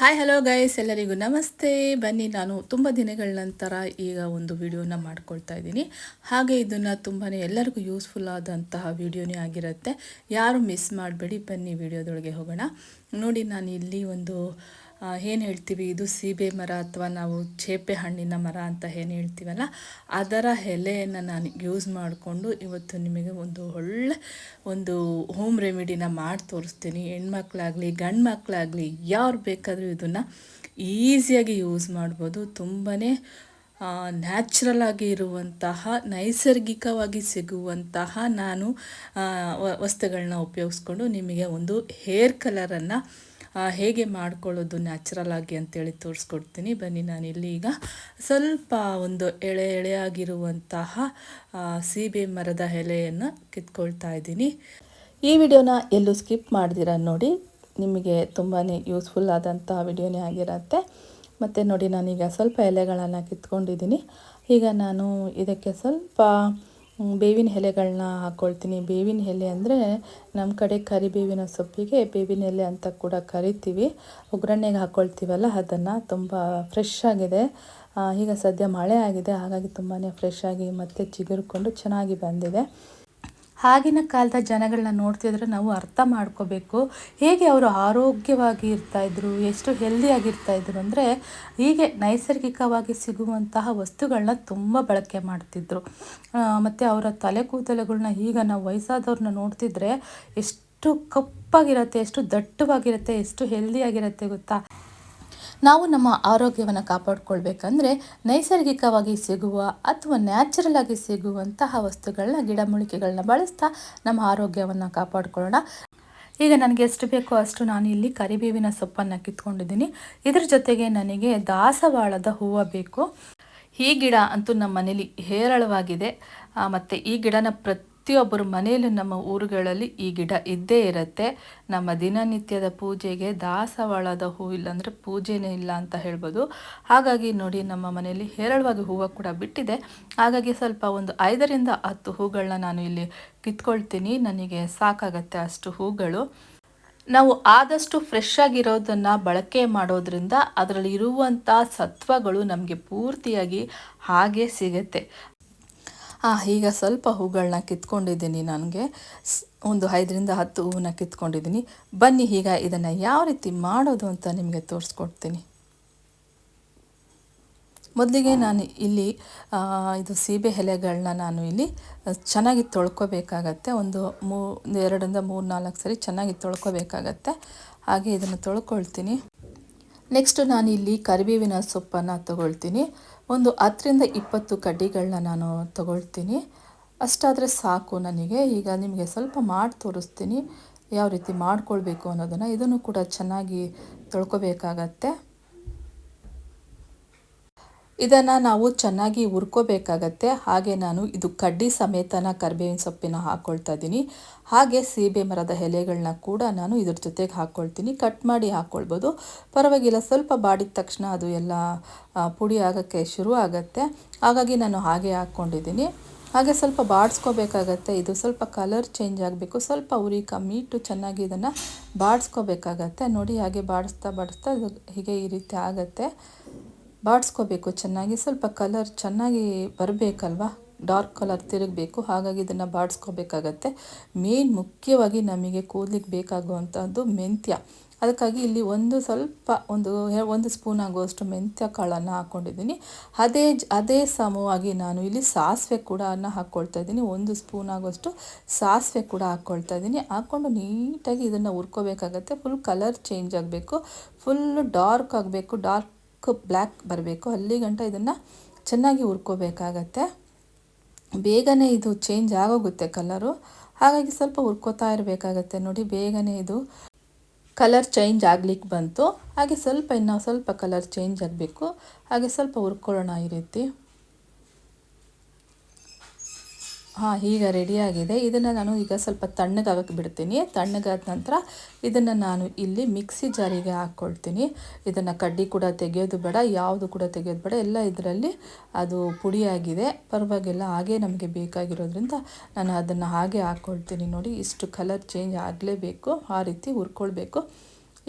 Hi hello guys, ಎಲ್ಲರಿಗೂ ನಮಸ್ತೆ. ಬನ್ನಿ, ನಾನು ತುಂಬ ದಿನಗಳ ನಂತರ ಈಗ ಒಂದು ವಿಡಿಯೋನ ಮಾಡ್ಕೊಳ್ತಾ ಇದ್ದೀನಿ. ಹಾಗೆ ಇದನ್ನು ತುಂಬಾ ಎಲ್ಲರಿಗೂ ಯೂಸ್ಫುಲ್ ಆದಂತಹ ವಿಡಿಯೋನೇ ಆಗಿರುತ್ತೆ. ಯಾರು ಮಿಸ್ ಮಾಡಬೇಡಿ. ಬನ್ನಿ ವಿಡಿಯೋದೊಳಗೆ ಹೋಗೋಣ. ನೋಡಿ, ನಾನು ಇಲ್ಲಿ ಒಂದು ಏನು ಹೇಳ್ತೀವಿ, ಇದು ಸೀಬೆ ಮರ ಅಥವಾ ನಾವು ಚೇಪೆ ಹಣ್ಣಿನ ಮರ ಅಂತ ಏನು ಹೇಳ್ತೀವಲ್ಲ, ಅದರ ಎಲೆಯನ್ನು ನಾನು ಯೂಸ್ ಮಾಡಿಕೊಂಡು ಇವತ್ತು ನಿಮಗೆ ಒಂದು ಹೋಮ್ ರೆಮಿಡಿನ ಮಾಡಿ ತೋರಿಸ್ತೀನಿ. ಹೆಣ್ಮಕ್ಳಾಗಲಿ ಗಂಡು ಮಕ್ಕಳಾಗಲಿ ಯಾರು ಬೇಕಾದರೂ ಇದನ್ನು ಈಸಿಯಾಗಿ ಯೂಸ್ ಮಾಡ್ಬೋದು. ತುಂಬಾ ನ್ಯಾಚುರಲ್ ಆಗಿ ಇರುವಂತಹ, ನೈಸರ್ಗಿಕವಾಗಿ ಸಿಗುವಂತಹ ನಾನು ವಸ್ತುಗಳನ್ನ ಉಪಯೋಗಿಸ್ಕೊಂಡು ನಿಮಗೆ ಒಂದು ಹೇರ್ ಕಲರನ್ನು ಹೇಗೆ ಮಾಡ್ಕೊಳ್ಳೋದು ನ್ಯಾಚುರಲ್ ಆಗಿ ಅಂತೇಳಿ ತೋರಿಸ್ಕೊಡ್ತೀನಿ. ಬನ್ನಿ, ನಾನಿಲ್ಲಿ ಈಗ ಸ್ವಲ್ಪ ಒಂದು ಎಳೆಯಾಗಿರುವಂತಹ ಸೀಬೆ ಮರದ ಎಲೆಯನ್ನು ಕಿತ್ಕೊಳ್ತಾ ಇದ್ದೀನಿ. ಈ ವಿಡಿಯೋನ ಎಲ್ಲೂ ಸ್ಕಿಪ್ ಮಾಡ್ದಿರ ನೋಡಿ, ನಿಮಗೆ ತುಂಬಾ ಯೂಸ್ಫುಲ್ ಆದಂತಹ ವಿಡಿಯೋನೇ ಆಗಿರುತ್ತೆ. ಮತ್ತು ನೋಡಿ, ನಾನೀಗ ಸ್ವಲ್ಪ ಎಲೆಗಳನ್ನು ಕಿತ್ಕೊಂಡಿದ್ದೀನಿ. ಈಗ ನಾನು ಇದಕ್ಕೆ ಸ್ವಲ್ಪ ಬೇವಿನ ಎಲೆಗಳನ್ನ ಹಾಕ್ಕೊಳ್ತೀನಿ. ಬೇವಿನ ಎಲೆ ಅಂದರೆ ನಮ್ಮ ಕಡೆ ಕರಿಬೇವಿನ ಸೊಪ್ಪಿಗೆ ಬೇವಿನ ಎಲೆ ಅಂತ ಕೂಡ ಕರಿತೀವಿ. ಒಗ್ಗರಣೆಗೆ ಹಾಕ್ಕೊಳ್ತೀವಲ್ಲ, ಅದನ್ನು ತುಂಬ ಫ್ರೆಶ್ ಆಗಿದೆ. ಈಗ ಸದ್ಯ ಮಳೆ ಆಗಿದೆ, ಹಾಗಾಗಿ ತುಂಬಾ ಫ್ರೆಶ್ ಆಗಿ ಮತ್ತೆ ಚಿಗುರ್ಕೊಂಡು ಚೆನ್ನಾಗಿ ಬಂದಿದೆ. ಆಗಿನ ಕಾಲದ ಜನಗಳನ್ನ ನೋಡ್ತಿದ್ರೆ ನಾವು ಅರ್ಥ ಮಾಡ್ಕೋಬೇಕು, ಹೇಗೆ ಅವರು ಆರೋಗ್ಯವಾಗಿ ಇರ್ತಾಯಿದ್ರು, ಎಷ್ಟು ಹೆಲ್ದಿಯಾಗಿರ್ತಾಯಿದ್ರು ಅಂದರೆ ಹೀಗೆ ನೈಸರ್ಗಿಕವಾಗಿ ಸಿಗುವಂತಹ ವಸ್ತುಗಳನ್ನ ತುಂಬ ಬಳಕೆ ಮಾಡ್ತಿದ್ರು. ಮತ್ತು ಅವರ ತಲೆ ಕೂದಲುಗಳನ್ನ ಈಗ ನಾವು ವಯಸ್ಸಾದವ್ರನ್ನ ನೋಡ್ತಿದ್ರೆ ಎಷ್ಟು ಕಪ್ಪಾಗಿರುತ್ತೆ, ಎಷ್ಟು ದಟ್ಟವಾಗಿರುತ್ತೆ, ಎಷ್ಟು ಹೆಲ್ದಿಯಾಗಿರುತ್ತೆ ಗೊತ್ತಾ. ನಾವು ನಮ್ಮ ಆರೋಗ್ಯವನ್ನು ಕಾಪಾಡ್ಕೊಳ್ಬೇಕಂದ್ರೆ ನೈಸರ್ಗಿಕವಾಗಿ ಸಿಗುವ ಅಥವಾ ನ್ಯಾಚುರಲ್ ಆಗಿ ಸಿಗುವಂತಹ ವಸ್ತುಗಳನ್ನ, ಗಿಡಮೂಲಿಕೆಗಳನ್ನ ಬಳಸ್ತಾ ನಮ್ಮ ಆರೋಗ್ಯವನ್ನು ಕಾಪಾಡ್ಕೊಳ್ಳೋಣ. ಈಗ ನನಗೆ ಎಷ್ಟು ಬೇಕೋ ಅಷ್ಟು ನಾನು ಇಲ್ಲಿ ಕರಿಬೇವಿನ ಸೊಪ್ಪನ್ನು ಕಿತ್ಕೊಂಡಿದ್ದೀನಿ. ಇದ್ರ ಜೊತೆಗೆ ನನಗೆ ದಾಸವಾಳದ ಹೂವು ಬೇಕು. ಈ ಗಿಡ ಅಂತೂ ನಮ್ಮ ಮನೇಲಿ ಹೇರಳವಾಗಿದೆ. ಮತ್ತು ಈ ಗಿಡನ ಪ್ರತಿಯೊಬ್ಬರ ಮನೆಯಲ್ಲೂ ನಮ್ಮ ಊರುಗಳಲ್ಲಿ ಈ ಗಿಡ ಇದ್ದೇ ಇರುತ್ತೆ. ನಮ್ಮ ದಿನನಿತ್ಯದ ಪೂಜೆಗೆ ದಾಸವಾಳದ ಹೂವು ಇಲ್ಲಾಂದರೆ ಪೂಜೆನೇ ಇಲ್ಲ ಅಂತ ಹೇಳ್ಬೋದು. ಹಾಗಾಗಿ ನೋಡಿ, ನಮ್ಮ ಮನೆಯಲ್ಲಿ ಹೇರಳವಾಗಿ ಹೂವು ಕೂಡ ಬಿಟ್ಟಿದೆ. ಹಾಗಾಗಿ ಸ್ವಲ್ಪ ಒಂದು 5ರಿಂದ 10 ಹೂಗಳನ್ನ ನಾನು ಇಲ್ಲಿ ಕಿತ್ಕೊಳ್ತೀನಿ. ನನಗೆ ಸಾಕಾಗತ್ತೆ ಅಷ್ಟು ಹೂಗಳು. ನಾವು ಆದಷ್ಟು ಫ್ರೆಶ್ ಆಗಿರೋದನ್ನು ಬಳಕೆ ಮಾಡೋದ್ರಿಂದ ಅದರಲ್ಲಿ ಇರುವಂಥ ಸತ್ವಗಳು ನಮಗೆ ಪೂರ್ತಿಯಾಗಿ ಹಾಗೆ ಸಿಗುತ್ತೆ. ಈಗ ಸ್ವಲ್ಪ ಹೂಗಳನ್ನ ಕಿತ್ಕೊಂಡಿದ್ದೀನಿ. ನನಗೆ ಒಂದು 5ರಿಂದ 10 ಹೂವನ್ನ ಕಿತ್ಕೊಂಡಿದ್ದೀನಿ. ಬನ್ನಿ, ಈಗ ಇದನ್ನು ಯಾವ ರೀತಿ ಮಾಡೋದು ಅಂತ ನಿಮಗೆ ತೋರಿಸ್ಕೊಡ್ತೀನಿ. ಮೊದಲಿಗೆ ನಾನು ಇಲ್ಲಿ ಇದು ಸೀಬೆ ಎಲೆಗಳನ್ನ ನಾನು ಇಲ್ಲಿ ಚೆನ್ನಾಗಿ ತೊಳ್ಕೊಬೇಕಾಗತ್ತೆ. ಒಂದು 2ರಿಂದ 3-4 ಸರಿ ಚೆನ್ನಾಗಿ ತೊಳ್ಕೊಬೇಕಾಗತ್ತೆ. ಹಾಗೆ ಇದನ್ನು ತೊಳ್ಕೊಳ್ತೀನಿ. ನೆಕ್ಸ್ಟು ನಾನು ಇಲ್ಲಿ ಕರಿಬೇವಿನ ಸೊಪ್ಪನ್ನು ತಗೊಳ್ತೀನಿ. ಒಂದು 10ರಿಂದ 20 ಕಡ್ಡಿಗಳನ್ನ ನಾನು ತಗೊಳ್ತೀನಿ. ಅಷ್ಟಾದರೆ ಸಾಕು ನನಗೆ. ಈಗ ನಿಮಗೆ ಸ್ವಲ್ಪ ಮಾಡಿ ತೋರಿಸ್ತೀನಿ ಯಾವ ರೀತಿ ಮಾಡ್ಕೊಳ್ಬೇಕು ಅನ್ನೋದನ್ನು. ಇದನ್ನು ಕೂಡ ಚೆನ್ನಾಗಿ ತೊಳ್ಕೊಬೇಕಾಗತ್ತೆ. ಇದನ್ನು ನಾವು ಚೆನ್ನಾಗಿ ಹುರ್ಕೋಬೇಕಾಗತ್ತೆ. ಹಾಗೆ ನಾನು ಇದು ಕಡ್ಡಿ ಸಮೇತನ ಕರಿಬೇವಿನ ಸೊಪ್ಪಿನ ಹಾಕ್ಕೊಳ್ತಾ ಇದ್ದೀನಿ. ಹಾಗೆ ಸೀಬೆ ಮರದ ಎಲೆಗಳನ್ನ ಕೂಡ ನಾನು ಇದ್ರ ಜೊತೆಗೆ ಹಾಕ್ಕೊಳ್ತೀನಿ. ಕಟ್ ಮಾಡಿ ಹಾಕ್ಕೊಳ್ಬೋದು, ಪರವಾಗಿಲ್ಲ. ಸ್ವಲ್ಪ ಬಾಡಿದ ತಕ್ಷಣ ಅದು ಎಲ್ಲ ಪುಡಿ ಆಗೋಕ್ಕೆ ಶುರು ಆಗುತ್ತೆ. ಹಾಗಾಗಿ ನಾನು ಹಾಗೆ ಹಾಕ್ಕೊಂಡಿದ್ದೀನಿ. ಹಾಗೆ ಸ್ವಲ್ಪ ಬಾಡಿಸ್ಕೋಬೇಕಾಗತ್ತೆ. ಇದು ಸ್ವಲ್ಪ ಕಲರ್ ಚೇಂಜ್ ಆಗಬೇಕು. ಸ್ವಲ್ಪ ಉರಿ ಕಮ್ಮಿ ಇಟ್ಟು ಚೆನ್ನಾಗಿ ಇದನ್ನು ಬಾಡಿಸ್ಕೋಬೇಕಾಗತ್ತೆ. ನೋಡಿ, ಹಾಗೆ ಬಾಡಿಸ್ತಾ ಹೀಗೆ ಈ ರೀತಿ ಆಗುತ್ತೆ. ಬಾಡಿಸ್ಕೋಬೇಕು ಚೆನ್ನಾಗಿ. ಸ್ವಲ್ಪ ಕಲರ್ ಚೆನ್ನಾಗಿ ಬರಬೇಕಲ್ವ, ಡಾರ್ಕ್ ಕಲರ್ ತಿರುಗಬೇಕು. ಹಾಗಾಗಿ ಇದನ್ನು ಬಾಡಿಸ್ಕೋಬೇಕಾಗತ್ತೆ. ಮುಖ್ಯವಾಗಿ ನಮಗೆ ಕೂದಲಿಗೆ ಬೇಕಾಗುವಂಥದ್ದು ಮೆಂತ್ಯ. ಅದಕ್ಕಾಗಿ ಇಲ್ಲಿ ಒಂದು ಸ್ಪೂನ್ ಆಗುವಷ್ಟು ಮೆಂತ್ಯ ಕಾಳನ್ನು ಹಾಕ್ಕೊಂಡಿದ್ದೀನಿ. ಅದೇ ಸಮವಾಗಿ ನಾನು ಇಲ್ಲಿ ಸಾಸಿವೆ ಕೂಡ ಹಾಕ್ಕೊಳ್ತಾ ಇದ್ದೀನಿ. 1 ಸ್ಪೂನ್ ಆಗುವಷ್ಟು ಸಾಸಿವೆ ಕೂಡ ಹಾಕ್ಕೊಳ್ತಾ ಇದ್ದೀನಿ. ಹಾಕ್ಕೊಂಡು ನೀಟಾಗಿ ಇದನ್ನು ಹುರ್ಕೋಬೇಕಾಗತ್ತೆ. ಫುಲ್ ಕಲರ್ ಚೇಂಜ್ ಆಗಬೇಕು, ಫುಲ್ಲು ಡಾರ್ಕ್ ಆಗಬೇಕು, ಡಾರ್ಕ್ ಬ್ಲ್ಯಾಕ್ ಬರಬೇಕು. ಅಲ್ಲಿಗಂಟ ಇದನ್ನು ಚೆನ್ನಾಗಿ ಹುರ್ಕೋಬೇಕಾಗತ್ತೆ. ಬೇಗನೆ ಇದು ಚೇಂಜ್ ಆಗೋಗುತ್ತೆ ಕಲರು. ಹಾಗಾಗಿ ಸ್ವಲ್ಪ ಹುರ್ಕೋತಾ ಇರಬೇಕಾಗತ್ತೆ. ನೋಡಿ, ಬೇಗನೆ ಇದು ಕಲರ್ ಚೇಂಜ್ ಆಗ್ಲಿಕ್ಕೆ ಬಂತು. ಹಾಗೆ ಇನ್ನೂ ಸ್ವಲ್ಪ ಕಲರ್ ಚೇಂಜ್ ಆಗಬೇಕು. ಹಾಗೆ ಸ್ವಲ್ಪ ಹುರ್ಕೊಳ್ಳೋಣ ಈ ರೀತಿ. ಈಗ ರೆಡಿಯಾಗಿದೆ. ಇದನ್ನು ನಾನು ಈಗ ಸ್ವಲ್ಪ ತಣ್ಣಗಾಗಕ್ಕೆ ಬಿಡ್ತೀನಿ. ತಣ್ಣಗಾದ ನಂತರ ಇದನ್ನು ನಾನು ಇಲ್ಲಿ ಮಿಕ್ಸಿ ಜಾರಿಗೆ ಹಾಕ್ಕೊಳ್ತೀನಿ. ಇದನ್ನು ಕಡ್ಡಿ ಕೂಡ ತೆಗೆಯೋದು ಬೇಡ, ಯಾವುದು ಕೂಡ ತೆಗೆಯೋದು ಬೇಡ. ಎಲ್ಲ ಇದರಲ್ಲಿ ಅದು ಪುಡಿಯಾಗಿದೆ, ಪರವಾಗಿಲ್ಲ. ಹಾಗೆ ನಮಗೆ ಬೇಕಾಗಿರೋದ್ರಿಂದ ನಾನು ಅದನ್ನು ಹಾಗೆ ಹಾಕ್ಕೊಳ್ತೀನಿ. ನೋಡಿ, ಇಷ್ಟು ಕಲರ್ ಚೇಂಜ್ ಆಗಲೇಬೇಕು, ಆ ರೀತಿ ಹುರ್ಕೊಳ್ಬೇಕು.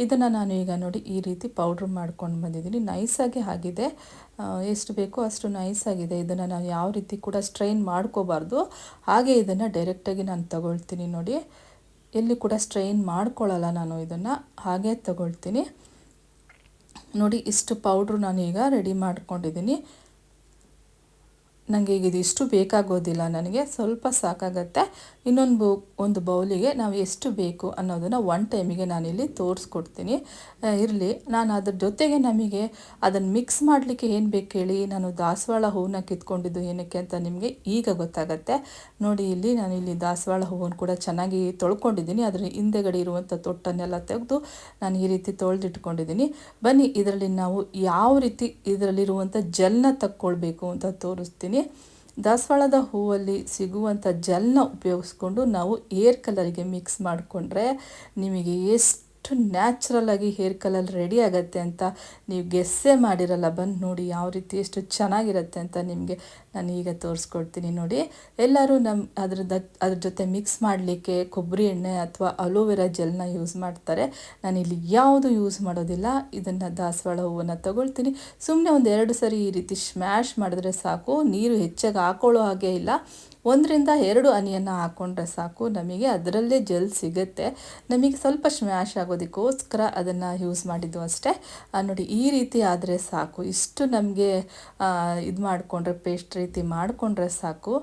ಇದನ್ನು ನಾನು ಈಗ ನೋಡಿ ಈ ರೀತಿ ಪೌಡ್ರ್ ಮಾಡ್ಕೊಂಡು ಬಂದಿದ್ದೀನಿ. ನೈಸಾಗಿ ಆಗಿದೆ, ಎಷ್ಟು ಬೇಕೋ ಅಷ್ಟು ನೈಸಾಗಿದೆ. ಇದನ್ನು ನಾವು ಯಾವ ರೀತಿ ಕೂಡ ಸ್ಟ್ರೈನ್ ಮಾಡ್ಕೋಬಾರ್ದು. ಹಾಗೆ ಇದನ್ನು ಡೈರೆಕ್ಟಾಗಿ ನಾನು ತಗೊಳ್ತೀನಿ ನೋಡಿ. ಎಲ್ಲಿ ಕೂಡ ಸ್ಟ್ರೈನ್ ಮಾಡ್ಕೊಳ್ಳಲ್ಲ ನಾನು, ಇದನ್ನು ಹಾಗೆ ತಗೊಳ್ತೀನಿ ನೋಡಿ. ಇಷ್ಟು ಪೌಡ್ರು ನಾನೀಗ ರೆಡಿ ಮಾಡ್ಕೊಂಡಿದ್ದೀನಿ. ನನಗೆ ಈಗ ಇದಿಷ್ಟು ಬೇಕಾಗೋದಿಲ್ಲ, ನನಗೆ ಸ್ವಲ್ಪ ಸಾಕಾಗತ್ತೆ. ಒಂದು ಬೌಲಿಗೆ ನಾವು ಎಷ್ಟು ಬೇಕು ಅನ್ನೋದನ್ನು ಒನ್ ಟೈಮಿಗೆ ನಾನಿಲ್ಲಿ ತೋರಿಸ್ಕೊಡ್ತೀನಿ. ಇರಲಿ, ನಾನು ಅದ್ರ ಜೊತೆಗೆ ನಮಗೆ ಅದನ್ನು ಮಿಕ್ಸ್ ಮಾಡಲಿಕ್ಕೆ ಏನು ಬೇಕು ಹೇಳಿ, ನಾನು ದಾಸವಾಳ ಹೂವನ್ನ ಕಿತ್ಕೊಂಡಿದ್ದು ಏನಕ್ಕೆ ಅಂತ ನಿಮಗೆ ಈಗ ಗೊತ್ತಾಗತ್ತೆ ನೋಡಿ. ನಾನಿಲ್ಲಿ ದಾಸವಾಳ ಹೂವನ್ನು ಕೂಡ ಚೆನ್ನಾಗಿ ತೊಳ್ಕೊಂಡಿದ್ದೀನಿ. ಅದರ ಹಿಂದೆಗಡೆ ಇರುವಂಥ ತೊಟ್ಟನ್ನೆಲ್ಲ ತೆಗೆದು ನಾನು ಈ ರೀತಿ ತೊಳೆದಿಟ್ಕೊಂಡಿದ್ದೀನಿ. ಬನ್ನಿ, ಇದರಲ್ಲಿ ನಾವು ಯಾವ ರೀತಿ ಇದರಲ್ಲಿರುವಂಥ ಜೆಲ್ನ ತಕ್ಕೊಳ್ಬೇಕು ಅಂತ ತೋರಿಸ್ತೀನಿ. ದಾಸವಾಳದ ಹೂವಲ್ಲಿ ಸಿಗುವಂಥ ಜೆಲ್ನ ಉಪಯೋಗಿಸ್ಕೊಂಡು ನಾವು ಹೇರ್ ಕಲರಿಗೆ ಮಿಕ್ಸ್ ಮಾಡಿಕೊಂಡ್ರೆ ನಿಮಗೆ ಎಷ್ಟು ನ್ಯಾಚುರಲ್ ಆಗಿ ಹೇರ್ ಕಲರ್ ರೆಡಿ ಆಗುತ್ತೆ ಅಂತ ನೀವು ಗೆಸ್ಸೇ ಮಾಡಿರಲ್ಲ. ಬಂದು ನೋಡಿ ಯಾವ ರೀತಿ ಎಷ್ಟು ಚೆನ್ನಾಗಿರುತ್ತೆ ಅಂತ ನಿಮಗೆ ನಾನು ಈಗ ತೋರಿಸ್ಕೊಡ್ತೀನಿ ನೋಡಿ. ಎಲ್ಲರೂ ಅದ್ರ ಜೊತೆ ಮಿಕ್ಸ್ ಮಾಡಲಿಕ್ಕೆ ಕೊಬ್ಬರಿ ಎಣ್ಣೆ ಅಥವಾ ಅಲೋವೆರಾ ಜೆಲ್ನ ಯೂಸ್ ಮಾಡ್ತಾರೆ. ನಾನಿಲ್ಲಿ ಯಾವುದು ಯೂಸ್ ಮಾಡೋದಿಲ್ಲ. ಇದನ್ನು ದಾಸವಾಳ ಹೂವನ್ನು ತಗೊಳ್ತೀನಿ, ಸುಮ್ಮನೆ ಒಂದು 2 ಸರಿ ಈ ರೀತಿ ಸ್ಮ್ಯಾಶ್ ಮಾಡಿದ್ರೆ ಸಾಕು. ನೀರು ಹೆಚ್ಚಾಗಿ ಹಾಕೊಳ್ಳೋ ಹಾಗೆ ಇಲ್ಲ, 1-2 ಹನಿಯನ್ನು ಹಾಕ್ಕೊಂಡ್ರೆ ಸಾಕು. ನಮಗೆ ಅದರಲ್ಲೇ ಜೆಲ್ ಸಿಗುತ್ತೆ. ನಮಗೆ ಸ್ವಲ್ಪ ಸ್ಮ್ಯಾಶ್ ಆಗೋದಕ್ಕೋಸ್ಕರ ಅದನ್ನು ಯೂಸ್ ಮಾಡಿದ್ದು ಅಷ್ಟೇ ನೋಡಿ. ಈ ರೀತಿ ಆದರೆ ಸಾಕು. ಇಷ್ಟು ನಮಗೆ ಇದು ಮಾಡಿಕೊಂಡ್ರೆ, ಪೇಸ್ಟ್ ರೀತಿ ಮಾಡಿಕೊಂಡ್ರೆ ಸಾಕು,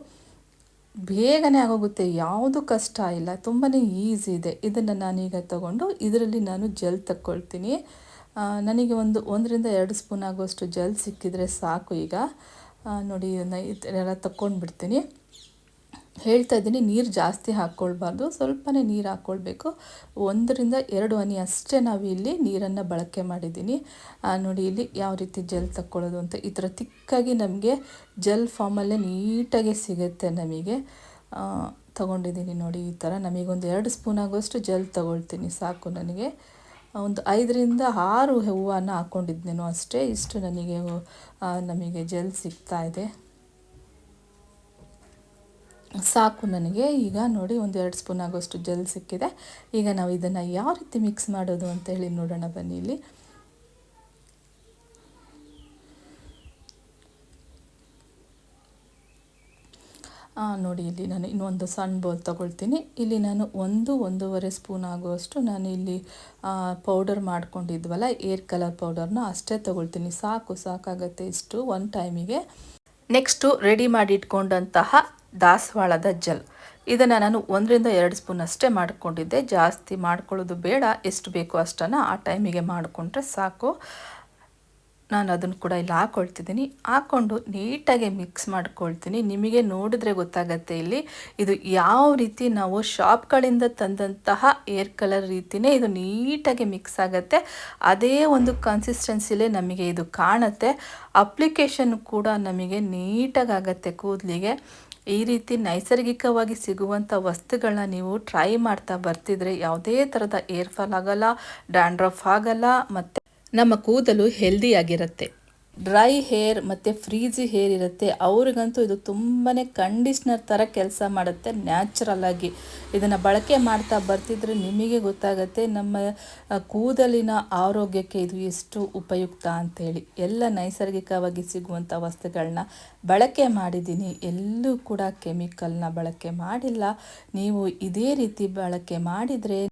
ಬೇಗನೆ ಆಗೋಗುತ್ತೆ. ಯಾವುದು ಕಷ್ಟ ಇಲ್ಲ, ತುಂಬಾ ಈಸಿ ಇದೆ. ಇದನ್ನು ನಾನೀಗ ತಗೊಂಡು ಇದರಲ್ಲಿ ನಾನು ಜೆಲ್ ತಕ್ಕೊಳ್ತೀನಿ. ನನಗೆ 1-2 ಸ್ಪೂನ್ ಆಗುವಷ್ಟು ಜೆಲ್ ಸಿಕ್ಕಿದರೆ ಸಾಕು. ಈಗ ನೋಡಿ, ಇದನ್ನೆಲ್ಲ ತಕ್ಕೊಂಡ್ಬಿಡ್ತೀನಿ. ಹೇಳ್ತಾ ಇದ್ದೀನಿ, ನೀರು ಜಾಸ್ತಿ ಹಾಕ್ಕೊಳ್ಬಾರ್ದು, ಸ್ವಲ್ಪನೇ ನೀರು ಹಾಕ್ಕೊಳ್ಬೇಕು. 1-2 ಹನಿ ಅಷ್ಟೇ ನಾವು ಇಲ್ಲಿ ನೀರನ್ನು ಬಳಕೆ ಮಾಡಿದ್ದೀನಿ ನೋಡಿ. ಇಲ್ಲಿ ಯಾವ ರೀತಿ ಜೆಲ್ ತಕ್ಕೊಳ್ಳೋದು ಅಂತ ಈ ಥರ ತಿಕ್ಕಾಗಿ ನಮಗೆ ಜೆಲ್ ಫಾರ್ಮಲ್ಲೇ ನೀಟಾಗಿ ಸಿಗುತ್ತೆ. ನಮಗೆ ತಗೊಂಡಿದ್ದೀನಿ ನೋಡಿ. ಈ ಥರ ನಮಗೊಂದು 2 ಸ್ಪೂನ್ ಆಗುವಷ್ಟು ಜೆಲ್ ತಗೊಳ್ತೀನಿ ಸಾಕು. ನನಗೆ ಒಂದು 5-6 ಹೂವನ್ನು ಹಾಕ್ಕೊಂಡಿದ್ದೇನೋ ಅಷ್ಟೇ. ಇಷ್ಟು ನಮಗೆ ಜೆಲ್ ಸಿಗ್ತಾ ಇದೆ ಸಾಕು ನನಗೆ. ಈಗ ನೋಡಿ, 1-2 ಸ್ಪೂನ್ ಆಗೋಷ್ಟು ಜೆಲ್ ಸಿಕ್ಕಿದೆ. ಈಗ ನಾವು ಇದನ್ನು ಯಾವ ರೀತಿ ಮಿಕ್ಸ್ ಮಾಡೋದು ಅಂತೇಳಿ ನೋಡೋಣ ಬನ್ನಿ. ಇಲ್ಲಿ ನೋಡಿ, ಇಲ್ಲಿ ನಾನು ಇನ್ನೊಂದು ಸಣ್ಣ ಬೌಲ್ ತೊಗೊಳ್ತೀನಿ. ಇಲ್ಲಿ ನಾನು 1-1.5 ಸ್ಪೂನ್ ಆಗುವಷ್ಟು ನಾನು ಇಲ್ಲಿ ಪೌಡರ್ ಮಾಡ್ಕೊಂಡಿದ್ವಲ್ಲ, ಏರ್ ಕಲರ್ ಪೌಡರ್ನ ಅಷ್ಟೇ ತೊಗೊಳ್ತೀನಿ. ಸಾಕಾಗತ್ತೆ ಇಷ್ಟು ಒನ್ ಟೈಮಿಗೆ. ನೆಕ್ಸ್ಟು ರೆಡಿ ಮಾಡಿಟ್ಕೊಂಡಂತಹ ದಾಸವಾಳದ ಜೆಲ್, ಇದನ್ನು ನಾನು 1-2 ಸ್ಪೂನ್ ಅಷ್ಟೇ ಮಾಡಿಕೊಂಡಿದ್ದೆ. ಜಾಸ್ತಿ ಮಾಡ್ಕೊಳ್ಳೋದು ಬೇಡ, ಎಷ್ಟು ಬೇಕೋ ಅಷ್ಟನ್ನು ಆ ಟೈಮಿಗೆ ಮಾಡಿಕೊಂಡ್ರೆ ಸಾಕು. ನಾನು ಅದನ್ನು ಕೂಡ ಇಲ್ಲಿ ಹಾಕ್ಕೊಳ್ತಿದ್ದೀನಿ. ಹಾಕ್ಕೊಂಡು ನೀಟಾಗಿ ಮಿಕ್ಸ್ ಮಾಡ್ಕೊಳ್ತೀನಿ. ನಿಮಗೆ ನೋಡಿದ್ರೆ ಗೊತ್ತಾಗತ್ತೆ ಇಲ್ಲಿ ಇದು ಯಾವ ರೀತಿ ನಾವು ಶಾಪ್ಗಳಿಂದ ತಂದಂತಹ ಏರ್ ಕಲರ್ ರೀತಿಯೇ ಇದು ನೀಟಾಗಿ ಮಿಕ್ಸ್ ಆಗುತ್ತೆ. ಅದೇ ಒಂದು ಕನ್ಸಿಸ್ಟೆನ್ಸಿಲೇ ನಮಗೆ ಇದು ಕಾಣುತ್ತೆ. ಅಪ್ಲಿಕೇಶನ್ ಕೂಡ ನಮಗೆ ನೀಟಾಗಿ ಆಗುತ್ತೆ ಕೂದಲಿಗೆ. ಈ ರೀತಿ ನೈಸರ್ಗಿಕವಾಗಿ ಸಿಗುವಂಥ ವಸ್ತುಗಳನ್ನ ನೀವು ಟ್ರೈ ಮಾಡ್ತಾ ಬರ್ತಿದ್ರೆ ಯಾವುದೇ ಥರದ ಏರ್ ಫಾಲ್ ಆಗಲ್ಲ, ಡ್ಯಾಂಡ್ರಫ್ ಆಗಲ್ಲ, ಮತ್ತು ನಮ್ಮ ಕೂದಲು ಹೆಲ್ದಿಯಾಗಿರುತ್ತೆ. ಡ್ರೈ ಹೇರ್ ಮತ್ತು ಫ್ರೀಜಿ ಹೇರ್ ಇರುತ್ತೆ, ಅವ್ರಿಗಂತೂ ಇದು ತುಂಬಾ ಕಂಡೀಷ್ನರ್ ಥರ ಕೆಲಸ ಮಾಡುತ್ತೆ. ನ್ಯಾಚುರಲ್ಲಾಗಿ ಇದನ್ನು ಬಳಕೆ ಮಾಡ್ತಾ ಬರ್ತಿದ್ರೆ ನಿಮಗೆ ಗೊತ್ತಾಗುತ್ತೆ ನಮ್ಮ ಕೂದಲಿನ ಆರೋಗ್ಯಕ್ಕೆ ಇದು ಎಷ್ಟು ಉಪಯುಕ್ತ ಅಂಥೇಳಿ. ಎಲ್ಲ ನೈಸರ್ಗಿಕವಾಗಿ ಸಿಗುವಂಥ ವಸ್ತುಗಳನ್ನ ಬಳಕೆ ಮಾಡಿದ್ದೀನಿ, ಎಲ್ಲೂ ಕೂಡ ಕೆಮಿಕಲ್ನ ಬಳಕೆ ಮಾಡಿಲ್ಲ. ನೀವು ಇದೇ ರೀತಿ ಬಳಕೆ ಮಾಡಿದರೆ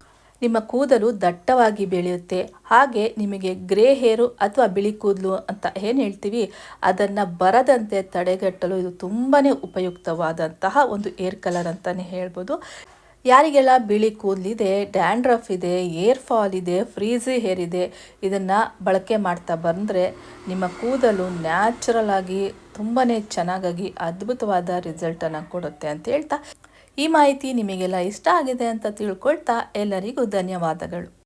ನಿಮ್ಮ ಕೂದಲು ದಟ್ಟವಾಗಿ ಬೆಳೆಯುತ್ತೆ. ಹಾಗೆ ನಿಮಗೆ ಗ್ರೇ ಹೇರು ಅಥವಾ ಬಿಳಿ ಕೂದಲು ಅಂತ ಏನು ಹೇಳ್ತೀವಿ ಅದನ್ನು ಬರದಂತೆ ತಡೆಗಟ್ಟಲು ಇದು ತುಂಬಾ ಉಪಯುಕ್ತವಾದಂತಹ ಒಂದು ಏರ್ ಕಲರ್ ಅಂತಲೇ ಹೇಳ್ಬೋದು. ಯಾರಿಗೆಲ್ಲ ಬಿಳಿ ಕೂದಲಿದೆ, ಡ್ಯಾಂಡ್ರಫ್ ಇದೆ, ಏರ್ ಫಾಲ್ ಇದೆ, ಫ್ರೀಜಿ ಹೇರ್ ಇದೆ, ಇದನ್ನು ಬಳಕೆ ಮಾಡ್ತಾ ಬಂದರೆ ನಿಮ್ಮ ಕೂದಲು ನ್ಯಾಚುರಲ್ ಆಗಿ ತುಂಬಾ ಚೆನ್ನಾಗಿ ಅದ್ಭುತವಾದ ರಿಸಲ್ಟನ್ನು ಕೊಡುತ್ತೆ ಅಂತ ಹೇಳ್ತಾ, ಈ ಮಾಹಿತಿ ನಿಮಗೆಲ್ಲ ಇಷ್ಟ ಆಗಿದೆ ಅಂತ ತಿಳ್ಕೊಳ್ತಾ ಎಲ್ಲರಿಗೂ ಧನ್ಯವಾದಗಳು.